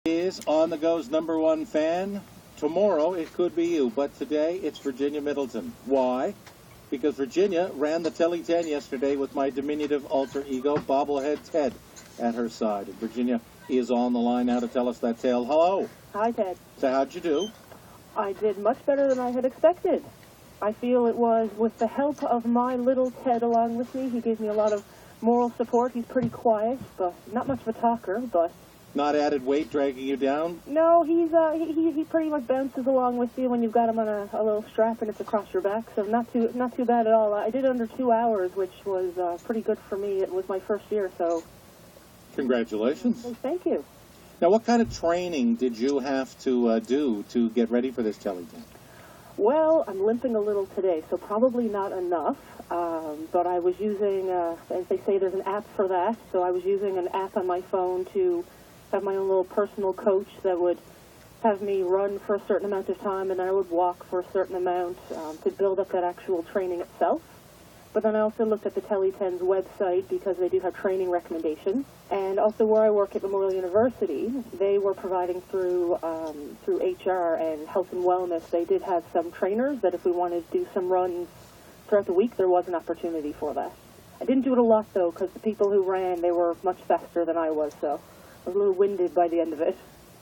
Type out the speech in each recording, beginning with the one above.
Is On the Go's #1 fan. Tomorrow it could be you, but today it's Virginia Middleton. Why? Because Virginia ran the Tely 10 yesterday with my diminutive alter ego, Bobble-head Ted, at her side. And Virginia is on the line now to tell us that tale. Hello. Hi, Ted. So how'd you do? I did much better than I had expected. I feel it was with the help of my little Ted along with me. He gave me a lot of moral support. He's pretty quiet, but not much of a talker, but... Not added weight dragging you down? No, he pretty much bounces along with you when you've got him on a little strap and it's across your back, so not too bad at all. I did under 2 hours, which was pretty good for me. It was my first year, so... Congratulations. Well, thank you. Now, what kind of training did you have to do to get ready for this Tely 10? Well, I'm limping a little today, so probably not enough, but I was using, as they say, there's an app for that, so I was using an app on my phone to have my own little personal coach that would have me run for a certain amount of time, and then I would walk for a certain amount to build up that actual training itself. But then I also looked at the Tely 10's website because they do have training recommendations. And also where I work at Memorial University, they were providing through HR and health and wellness, they did have some trainers that if we wanted to do some runs throughout the week, there was an opportunity for that. I didn't do it a lot, though, because the people who ran, they were much faster than I was, so I was a little winded by the end of it.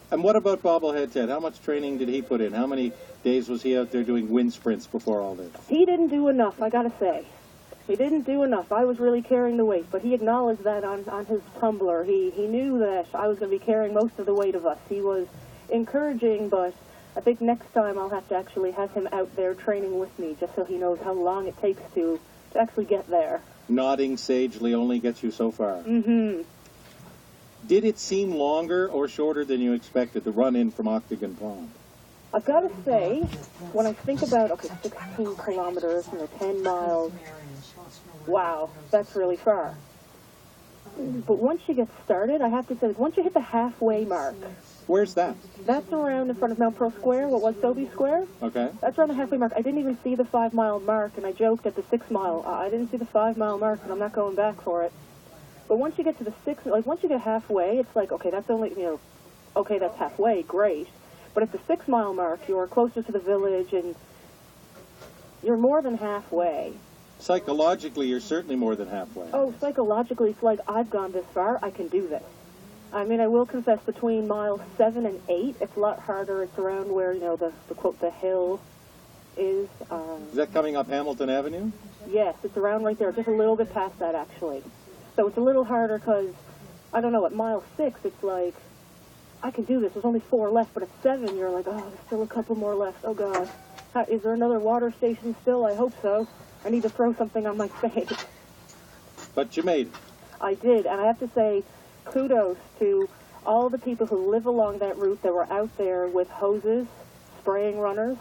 And what about Bobble-head Ted? How much training did he put in? How many days was he out there doing wind sprints before all this? He didn't do enough, I gotta say. He didn't do enough. I was really carrying the weight, but he acknowledged that on his Tumblr. He knew that I was going to be carrying most of the weight of us. He was encouraging, but I think next time I'll have to actually have him out there training with me just so he knows how long it takes to actually get there. Nodding sagely only gets you so far. Mm-hmm. Did it seem longer or shorter than you expected, the run-in from Octagon Pond? I've got to say, when I think about, 16 kilometers, 10 miles, wow, that's really far. But once you get started, I have to say, once you hit the halfway mark. Where's that? That's around in front of Mount Pearl Square, what was Sobe Square. Okay. That's around the halfway mark. I didn't even see the 5 mile mark, and I joked at the 6 mile. I didn't see the 5 mile mark, and I'm not going back for it. But once you get to the once you get halfway, it's like, okay, that's only, okay, that's halfway, great. But at the 6 mile mark, you're closer to the village, and you're more than halfway. Psychologically, you're certainly more than halfway. Oh, psychologically, it's like, I've gone this far, I can do this. I mean, I will confess, between miles 7 and 8, it's a lot harder. It's around where, the quote, the hill is. Is that coming up Hamilton Avenue? Yes, it's around right there, just a little bit past that, actually. So it's a little harder because, I don't know, at mile 6, it's like, I can do this. There's only 4 left, but at 7, you're like, oh, there's still a couple more left. Oh, God. Is there another water station still? I hope so. I need to throw something on my face. But you made it. I did, and I have to say, kudos to all the people who live along that route that were out there with hoses, spraying runners,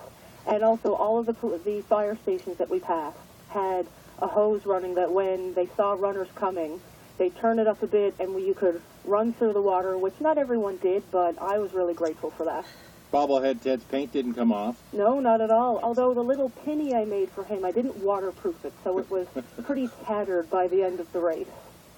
and also all of the fire stations that we passed had a hose running that when they saw runners coming, they turned it up a bit and you could run through the water, which not everyone did, but I was really grateful for that. Bobble-head Ted's paint didn't come off. No, not at all. Although the little penny I made for him, I didn't waterproof it, so it was pretty tattered by the end of the race.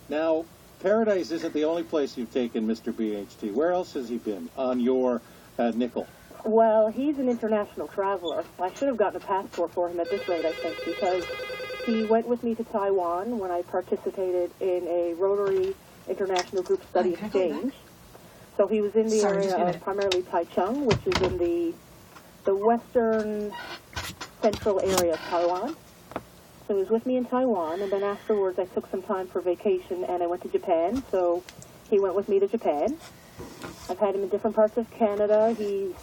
Now, Paradise isn't the only place you've taken Mr. BHT. Where else has he been on your nickel? Well, he's an international traveler. I should have gotten a passport for him at this rate, I think, because he went with me to Taiwan when I participated in a Rotary International Group Study Exchange. So he was in the area of primarily Taichung, which is in the western central area of Taiwan. So he was with me in Taiwan, and then afterwards I took some time for vacation and I went to Japan, so he went with me to Japan. I've had him in different parts of Canada. He's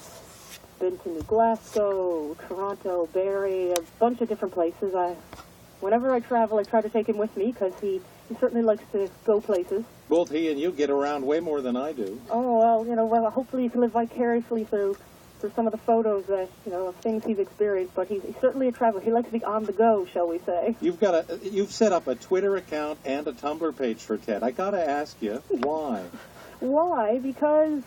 been to New Glasgow, Toronto, Barrie, a bunch of different places. Whenever I travel, I try to take him with me because he certainly likes to go places. Both he and you get around way more than I do. Oh, well, hopefully you can live vicariously through some of the photos that, of things he's experienced, but he's certainly a traveler. He likes to be on the go, shall we say. You've set up a Twitter account and a Tumblr page for Ted. I gotta ask you, why? Why? Because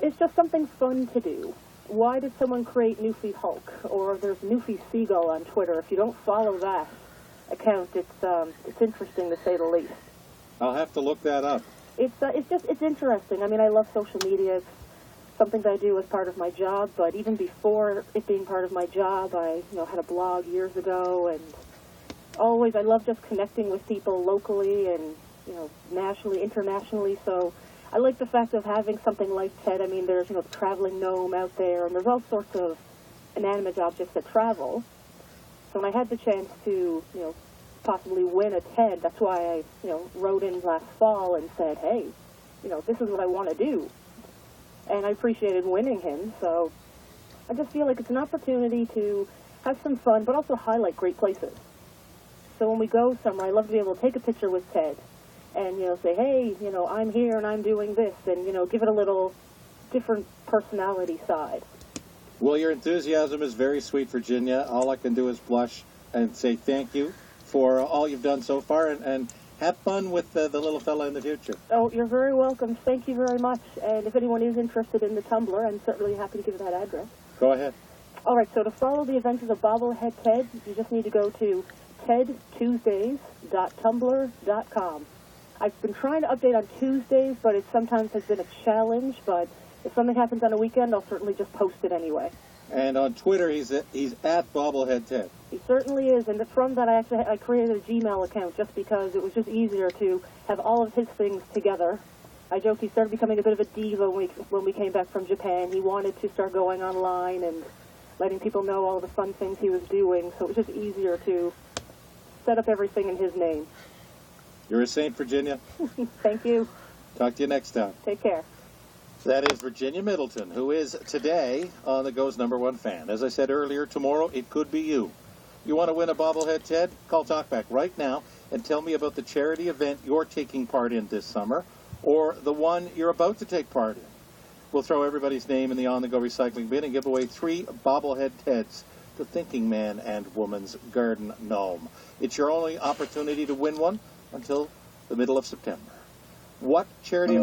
it's just something fun to do. Why did someone create Newfie Hulk? Or there's Newfie Seagull on Twitter. If you don't follow that account, it's interesting to say the least. I'll have to look that up. It's interesting. I mean, I love social media. It's something that I do as part of my job, but even before it being part of my job, I had a blog years ago, and always I love just connecting with people locally and nationally, internationally. So I like the fact of having something like Ted. I mean, there's the traveling gnome out there, and there's all sorts of inanimate objects that travel. So when I had the chance to possibly win a Ted, that's why I wrote in last fall and said, hey, this is what I want to do. And I appreciated winning him, so I just feel like it's an opportunity to have some fun, but also highlight great places. So when we go somewhere, I love to be able to take a picture with Ted and, say, hey, I'm here and I'm doing this, and, give it a little different personality side. Well, your enthusiasm is very sweet, Virginia. All I can do is blush and say thank you for all you've done so far, and have fun with the little fella in the future. Oh, you're very welcome. Thank you very much. And if anyone is interested in the Tumblr, I'm certainly happy to give that address. Go ahead. All right, so to follow the adventures of Bobble-head Ted, you just need to go to tedtuesdays.tumblr.com. I've been trying to update on Tuesdays, but it sometimes has been a challenge, but if something happens on a weekend, I'll certainly just post it anyway. And on Twitter, he's at Bobble-head Ted. He certainly is, and from that I created a Gmail account just because it was just easier to have all of his things together. I joked he started becoming a bit of a diva when we came back from Japan. He wanted to start going online and letting people know all the fun things he was doing, so it was just easier to set up everything in his name. You're a saint, Virginia. Thank you. Talk to you next time. Take care. That is Virginia Middleton, who is today on the Go's #1 fan. As I said earlier, tomorrow it could be you. You want to win a Bobble-head Ted? Call Talkback right now and tell me about the charity event you're taking part in this summer, or the one you're about to take part in. We'll throw everybody's name in the on-the-go recycling bin and give away 3 Bobble-head Teds, the thinking man and woman's garden gnome. It's your only opportunity to win one until the middle of September. What charity event?